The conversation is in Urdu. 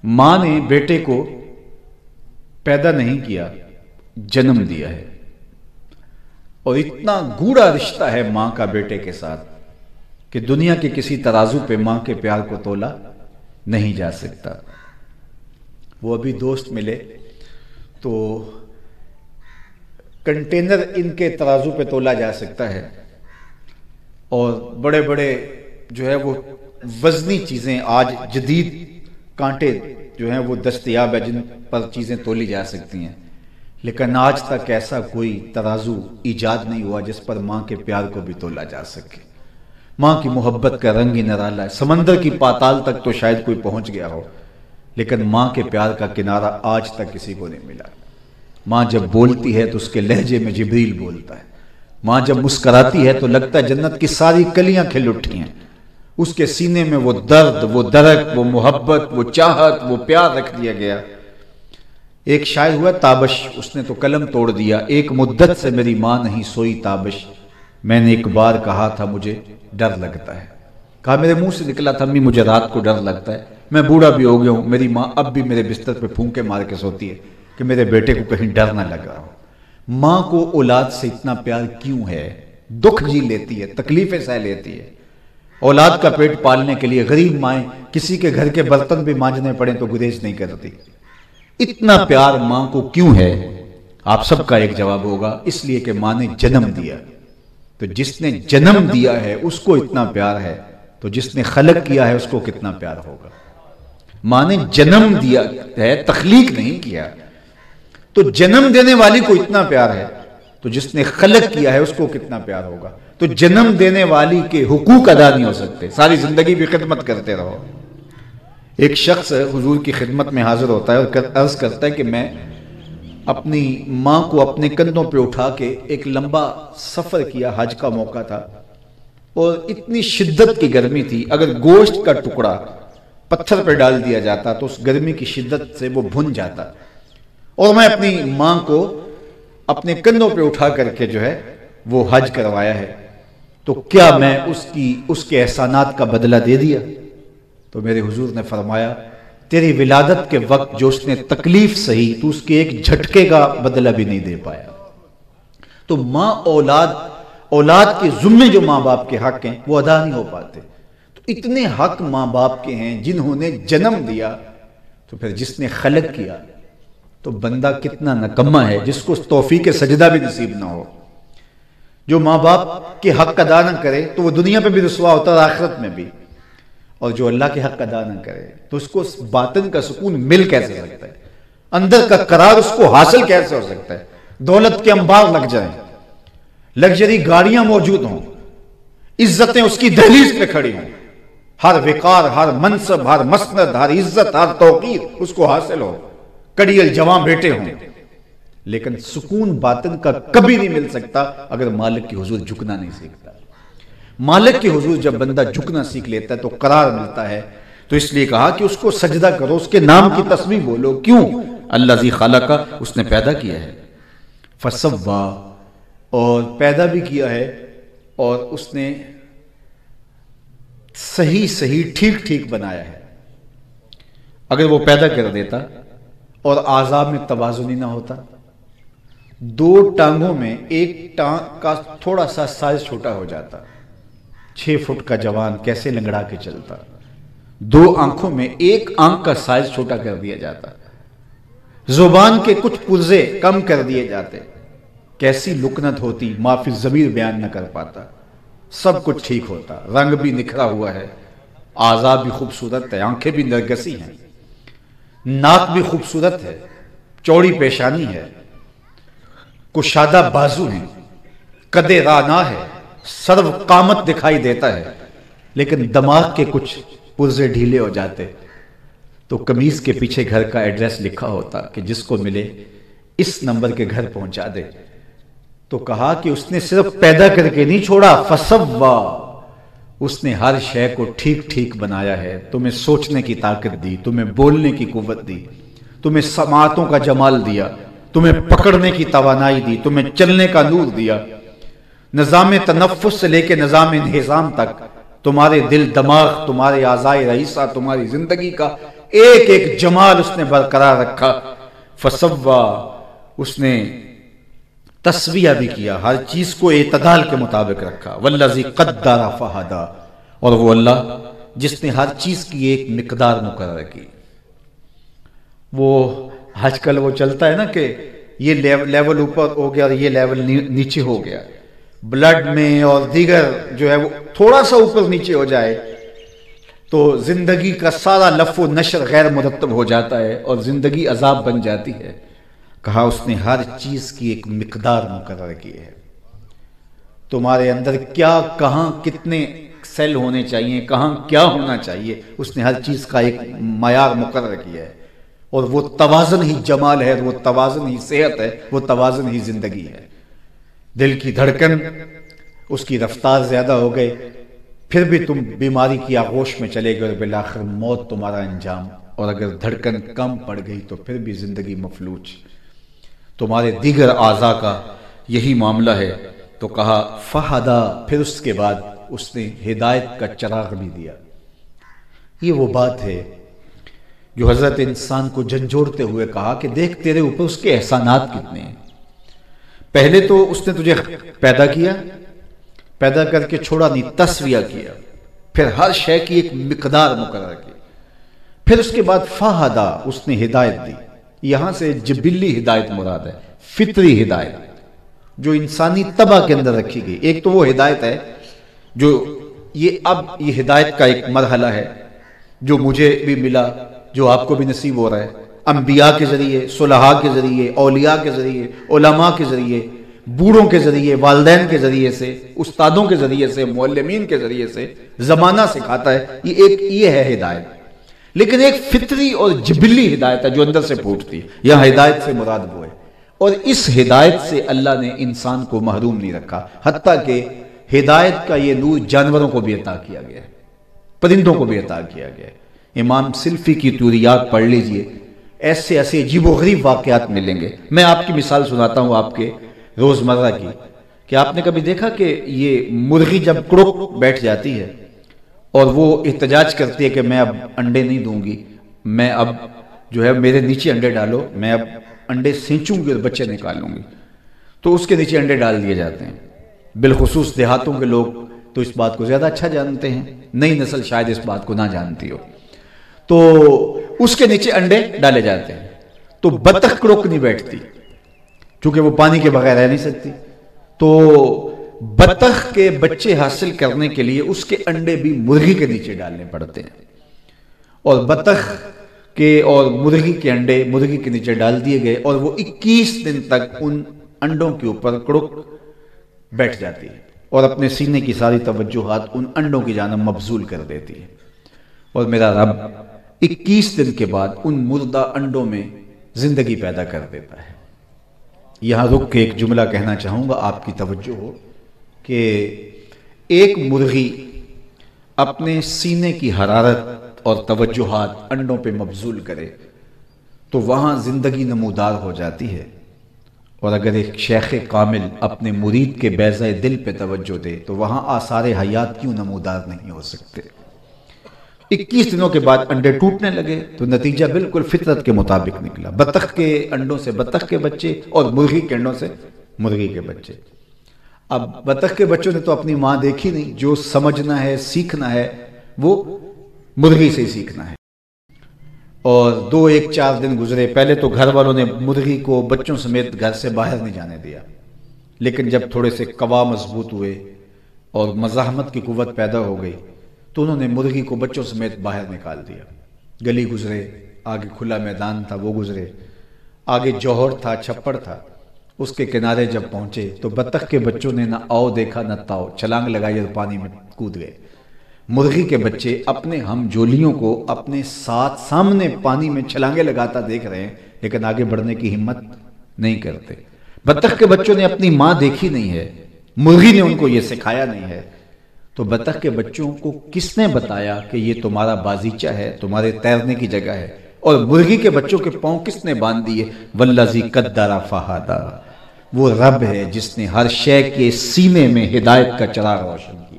ماں نے بیٹے کو پیدا نہیں کیا، جنم دیا ہے، اور اتنا گوڑا رشتہ ہے ماں کا بیٹے کے ساتھ کہ دنیا کے کسی ترازو پہ ماں کے پیار کو تولا نہیں جا سکتا۔ وہ ابھی دوست ملے تو کنٹینر ان کے ترازو پہ تولا جا سکتا ہے، اور بڑے بڑے جو ہے وہ وزنی چیزیں، آج جدید کانٹے جو ہیں وہ دستیاب ہے جن پر چیزیں تولی جا سکتی ہیں، لیکن آج تک ایسا کوئی ترازو ایجاد نہیں ہوا جس پر ماں کے پیار کو بھی تولا جا سکے۔ ماں کی محبت کا رنگ ہی نرالا ہے، سمندر کی پاتال تک تو شاید کوئی پہنچ گیا ہو، لیکن ماں کے پیار کا کنارہ آج تک کسی کو نہیں ملا۔ ماں جب بولتی ہے تو اس کے لہجے میں جبریل بولتا ہے، ماں جب مسکراتی ہے تو لگتا ہے جنت کی ساری کلیاں کھل اٹھی ہیں، اس کے سینے میں وہ درد، وہ درک، وہ محبت، وہ چاہت، وہ پیار رکھ دیا گیا۔ ایک شاعر ہوا تابش، اس نے تو قلم توڑ دیا، ایک مدت سے میری ماں نہیں سوئی تابش، میں نے ایک بار کہا تھا مجھے ڈر لگتا ہے، کہا میرے منہ سے نکلا تھا امی مجھے رات کو ڈر لگتا ہے، میں بوڑھا بھی ہو گیا ہوں، میری ماں اب بھی میرے بستر پہ پھونکے مار کے سوتی ہے کہ میرے بیٹے کو کہیں ڈر نہ لگا ہو۔ ماں کو اولاد سے اتنا پیار کیوں ہے؟ دکھ جی لیتی ہے، تکلیفیں سہ لیتی ہے، اولاد کا پیٹ پالنے کے لیے غریب مائیں کسی کے گھر کے برتن بھی مانجنے پڑیں تو گریز نہیں کرتی۔ اتنا پیار ماں کو کیوں ہے؟ آپ سب کا ایک جواب ہوگا، اس لیے کہ ماں نے جنم دیا، تو جس نے جنم دیا ہے اس کو اتنا پیار ہے، تو جس نے خلق کیا ہے اس کو کتنا پیار ہوگا۔ ماں نے جنم دیا ہے، تخلیق نہیں کیا، تو جنم دینے والی کو اتنا پیار ہے، تو جس نے خلق کیا ہے اس کو کتنا پیار ہوگا۔ تو جنم دینے والی کے حقوق ادا نہیں ہو سکتے، ساری زندگی بھی خدمت کرتے رہو۔ ایک شخص حضور کی خدمت میں حاضر ہوتا ہے اور عرض کرتا ہے کہ میں اپنی ماں کو اپنے کندھوں پہ اٹھا کے ایک لمبا سفر کیا، حج کا موقع تھا، اور اتنی شدت کی گرمی تھی، اگر گوشت کا ٹکڑا پتھر پہ ڈال دیا جاتا تو اس گرمی کی شدت سے وہ بھن جاتا، اور میں اپنی ماں کو اپنے کندھوں پہ اٹھا کر کے جو ہے وہ حج کروایا ہے، تو کیا میں اس کے احسانات کا بدلہ دے دیا؟ تو میرے حضور نے فرمایا تیری ولادت کے وقت جو اس نے تکلیف سہی تو اس کے ایک جھٹکے کا بدلہ بھی نہیں دے پایا۔ تو ماں اولاد کے ذمے جو ماں باپ کے حق ہیں وہ ادا نہیں ہو پاتے، تو اتنے حق ماں باپ کے ہیں جنہوں نے جنم دیا، تو پھر جس نے خلق کیا، تو بندہ کتنا نکما ہے جس کو توفیق سجدہ بھی نصیب نہ ہو۔ جو ماں باپ کے حق ادا نہ کرے تو وہ دنیا پہ بھی رسوا ہوتا ہے، آخرت میں بھی، اور جو اللہ کے حق ادا نہ کرے تو اس کو باطن کا سکون مل کیسے سکتا ہے، اندر کا قرار اس کو حاصل کیسے ہو سکتا ہے؟ دولت کے انبار لگ جائیں، لگژری گاڑیاں موجود ہوں، عزتیں اس کی دہلیز پہ کھڑی ہوں، ہر وقار، ہر منصب، ہر مسند، ہر عزت، ہر توقیر اس کو حاصل ہو، کڑیل جواں بیٹے ہوں، لیکن سکون باطن کا کبھی نہیں مل سکتا اگر مالک کی حضور جھکنا نہیں سیکھتا۔ مالک کی حضور جب بندہ جھکنا سیکھ لیتا ہے تو قرار ملتا ہے، تو اس لیے کہا کہ اس کو سجدہ کرو، اس کے نام کی تسبیح بولو۔ کیوں؟ اللہ ذی خالقہ، اس نے پیدا کیا ہے، فسوا، اور پیدا بھی کیا ہے، اور اس نے صحیح ٹھیک بنایا ہے۔ اگر وہ پیدا کر دیتا اور اعضاء میں توازن ہی نہ ہوتا، دو ٹانگوں میں ایک ٹانگ کا تھوڑا سا سائز چھوٹا ہو جاتا، 6 فٹ کا جوان کیسے لنگڑا کے چلتا، دو آنکھوں میں ایک آنکھ کا سائز چھوٹا کر دیا جاتا، زبان کے کچھ پرزے کم کر دیے جاتے، کیسی لکنت ہوتی، ما فی الضمیر بیان نہ کر پاتا، سب کچھ ٹھیک ہوتا، رنگ بھی نکھرا ہوا ہے، اعضاء بھی خوبصورت ہے، آنکھیں بھی نرگسی ہیں، ناک بھی خوبصورت ہے، چوڑی پیشانی ہے، کشادہ بازو ہیں، قد رانا ہے، سرو قامت دکھائی دیتا ہے، لیکن دماغ کے کچھ پرزے ڈھیلے ہو جاتے تو قمیض کے پیچھے گھر کا ایڈریس لکھا ہوتا کہ جس کو ملے اس نمبر کے گھر پہنچا دے۔ تو کہا کہ اس نے صرف پیدا کر کے نہیں چھوڑا، فسوا، اس نے ہر شے کو ٹھیک بنایا ہے، تمہیں سوچنے کی طاقت دی، تمہیں بولنے کی قوت دی، تمہیں سماعتوں کا جمال دیا، تمہیں پکڑنے کی توانائی دی، تمہیں چلنے کا نور دیا، نظام تنفس سے لے کے نظام انہضام تک، تمہارے دل دماغ، تمہارے اعضائے رئیسہ، تمہاری زندگی کا ایک ایک جمال اس نے برقرار رکھا. فسوا، اس نے تسویہ بھی کیا، ہر چیز کو اعتدال کے مطابق رکھا. والذی قدر فہدی، اور وہ اللہ جس نے ہر چیز کی ایک مقدار مقرر کی. وہ آج کل وہ چلتا ہے نا کہ یہ لیول اوپر ہو گیا اور یہ لیول نیچے ہو گیا، بلڈ میں اور دیگر جو ہے وہ تھوڑا سا اوپر نیچے ہو جائے تو زندگی کا سارا لف و نشر غیر مرتب ہو جاتا ہے اور زندگی عذاب بن جاتی ہے. کہا اس نے ہر چیز کی ایک مقدار مقرر کی ہے. تمہارے اندر کیا، کہاں کتنے سیل ہونے چاہیے، کہاں کیا ہونا چاہیے، اس نے ہر چیز کا ایک معیار مقرر کیا ہے. اور وہ توازن ہی جمال ہے، وہ توازن ہی صحت ہے، وہ توازن ہی زندگی ہے. دل کی دھڑکن، اس کی رفتار زیادہ ہو گئے، پھر بھی تم بیماری کی آغوش میں چلے گئے اور بالآخر موت تمہارا انجام. اور اگر دھڑکن کم پڑ گئی تو پھر بھی زندگی مفلوج. تمہارے دیگر اعضاء کا یہی معاملہ ہے. تو کہا فہدا، پھر اس کے بعد اس نے ہدایت کا چراغ بھی دیا. یہ وہ بات ہے جو حضرت انسان کو جھنجھوڑتے ہوئے کہا کہ دیکھ تیرے اوپر اس کے احسانات کتنے ہیں. پہلے تو اس نے تجھے پیدا کیا، پیدا کر کے چھوڑا نہیں، تسویہ کیا، پھر ہر شے کی ایک مقدار مقرر کی. پھر اس کے بعد فہدا، اس نے ہدایت دی. یہاں سے جبلی ہدایت مراد ہے، فطری ہدایت جو انسانی طبع کے اندر رکھی گئی. ایک تو وہ ہدایت ہے جو یہ ہدایت کا ایک مرحلہ ہے جو مجھے بھی ملا، جو آپ کو بھی نصیب ہو رہا ہے، انبیاء کے ذریعے، صلحاء کے ذریعے، اولیاء کے ذریعے، علماء کے ذریعے، بوڑھوں کے ذریعے، والدین کے ذریعے سے، استادوں کے ذریعے سے، معلمین کے ذریعے سے زمانہ سکھاتا ہے. یہ ہے ہدایت. لیکن ایک فطری اور جبلی ہدایت ہے جو اندر سے پھوٹتی ہے. یہاں ہدایت سے مراد وہ ہے. اور اس ہدایت سے اللہ نے انسان کو محروم نہیں رکھا، حتیٰ کہ ہدایت کا یہ نور جانوروں کو بھی عطا کیا گیا ہے، پرندوں کو بھی عطا کیا گیا ہے. امام سلفی کی طوریات پڑھ لیجئے، ایسے ایسے عجیب و غریب واقعات ملیں گے. میں آپ کی مثال سناتا ہوں آپ کے روزمرہ کی، کہ آپ نے کبھی دیکھا کہ یہ مرغی جب کڑک بیٹھ جاتی ہے اور وہ احتجاج کرتی ہے کہ میں اب انڈے نہیں دوں گی، میں اب جو ہے میرے نیچے انڈے ڈالو، میں اب انڈے سینچوں گی اور بچے نکالوں گی، تو اس کے نیچے انڈے ڈال دیے جاتے ہیں. بالخصوص دیہاتوں کے لوگ تو اس بات کو زیادہ اچھا جانتے ہیں، نئی نسل شاید اس بات کو نہ جانتی ہو. تو اس کے نیچے انڈے ڈالے جاتے ہیں. تو بطخ کڑک نہیں بیٹھتی چونکہ وہ پانی کے بغیر رہ نہیں سکتی. تو بطخ کے بچے حاصل کرنے کے لیے اس کے انڈے بھی مرغی کے نیچے ڈالنے پڑتے ہیں، اور بطخ کے اور مرغی کے انڈے مرغی کے نیچے ڈال دیے گئے، اور وہ 21 دن تک ان انڈوں کے اوپر کڑک بیٹھ جاتی ہے اور اپنے سینے کی ساری توجہات ان انڈوں کی جانب مبذول کر دیتی ہے. اور میرا رب 21 دن کے بعد ان مردہ انڈوں میں زندگی پیدا کر دیتا ہے. یہاں رک کے ایک جملہ کہنا چاہوں گا، آپ کی توجہ ہو، کہ ایک مرغی اپنے سینے کی حرارت اور توجہات انڈوں پہ مبذول کرے تو وہاں زندگی نمودار ہو جاتی ہے. اور اگر ایک شیخ کامل اپنے مرید کے بیضہ دل پہ توجہ دے تو وہاں آثار حیات کیوں نمودار نہیں ہو سکتے. 21 دنوں کے بعد انڈے ٹوٹنے لگے تو نتیجہ بالکل فطرت کے مطابق نکلا. بطخ کے انڈوں سے بطخ کے بچے اور مرغی کے انڈوں سے مرغی کے بچے. اب بطخ کے بچوں نے تو اپنی ماں دیکھی نہیں، جو سمجھنا ہے سیکھنا ہے وہ مرغی سے ہی سیکھنا ہے. اور 4 دن گزرے. پہلے تو گھر والوں نے مرغی کو بچوں سمیت گھر سے باہر نہیں جانے دیا، لیکن جب تھوڑے سے قوا مضبوط ہوئے اور مزاحمت کی قوت پیدا ہو گئی تو انہوں نے مرغی کو بچوں سمیت باہر نکال دیا. گلی گزرے، آگے کھلا میدان تھا وہ گزرے، آگے جوہر تھا، چھپڑ تھا. اس کے کنارے جب پہنچے تو بطخ کے بچوں نے نہ آؤ دیکھا نہ تاؤ، چھلانگ لگائی اور پانی میں کود گئے. مرغی کے بچے اپنے ہم جولیوں کو اپنے ساتھ سامنے پانی میں چھلانگیں لگاتا دیکھ رہے ہیں لیکن آگے بڑھنے کی ہمت نہیں کرتے. بطخ کے بچوں نے اپنی ماں دیکھی نہیں ہے، مرغی نے ان کو یہ سکھایا نہیں ہے. تو بطخ کے بچوں کو کس نے بتایا کہ یہ تمہارا بازیچہ ہے، تمہارے تیرنے کی جگہ ہے؟ اور مرغی کے بچوں کے پاؤں کس نے باندھ دیے؟ والذی قدر فہدی، وہ رب ہے جس نے ہر شے کے سینے میں ہدایت کا چراغ روشن کیا.